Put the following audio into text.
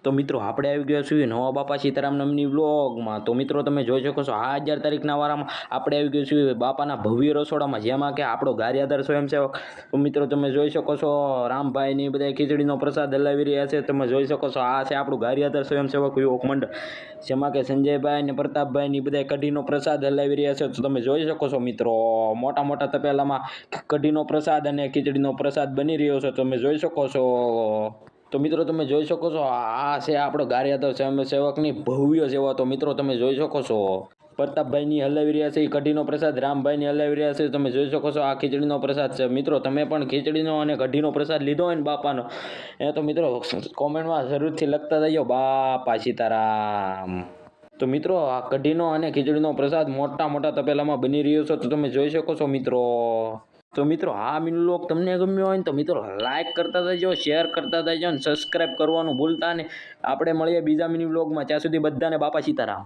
તો મિત્રો આપણે આવી ગયા છીએ નવા બાપા સીતારામ નામની વ્લોગમાં। તો મિત્રો તમે જોઈ શકો છો આ 11 તારીખના વારામાં આપણે આવી ગયા છીએ બાપાના ભવ્ય રસોડામાં, જેમાં કે આપણો ગારિયાધાર સ્વયંસેવક તો મિત્રો તમે જોઈ શકો છો રામભાઈની બધા ખીચડીનો પ્રસાદ હલાવી રહ્યા છે। તમે જોઈ શકો છો આ છે આપણું ગારિયાધાર સ્વયંસેવક યુવક મંડળ, જેમાં કે સંજયભાઈ ને પ્રતાપભાઈની બધા કઢીનો પ્રસાદ હલાવી રહ્યા છે। તો તમે જોઈ શકો છો મિત્રો મોટા મોટા તપેલામાં કઢીનો પ્રસાદ અને ખીચડીનો પ્રસાદ બની રહ્યો છે, તમે જોઈ શકો છો। તો મિત્રો તમે જોઈ શકો છો આ છે આપણો ગારિયાધાર સ્વયંસેવકની ભવ્ય સેવા। તો મિત્રો તમે જોઈ શકો છો પ્રતાપભાઈની હલાવી રહ્યા છે એ કઢીનો પ્રસાદ, રામભાઈની હલાવી રહ્યા છે, તમે જોઈ શકો છો આ ખીચડીનો પ્રસાદ છે। મિત્રો તમે પણ ખીચડીનો અને કઢીનો પ્રસાદ લીધો હોય ને બાપાનો તો મિત્રો કોમેન્ટમાં જરૂરથી લખતા જજો બાપા સીતારામ। તો મિત્રો આ કઢીનો અને ખીચડીનો પ્રસાદ મોટા મોટા તપેલામાં બની રહ્યો છે, તો તમે જોઈ શકો છો મિત્રો। તો મિત્રો આ મિની વ્લોગ તમને ગમ્યો હોય ને તો મિત્રો લાઈક કરતા જજો, શેર કરતા જજો અને સબસ્ક્રાઈબ કરવાનું ભૂલતા નહીં। આપણે મળીએ બીજા મિની વ્લોગમાં, ત્યાં સુધી બધાને બાપા સીતારામ।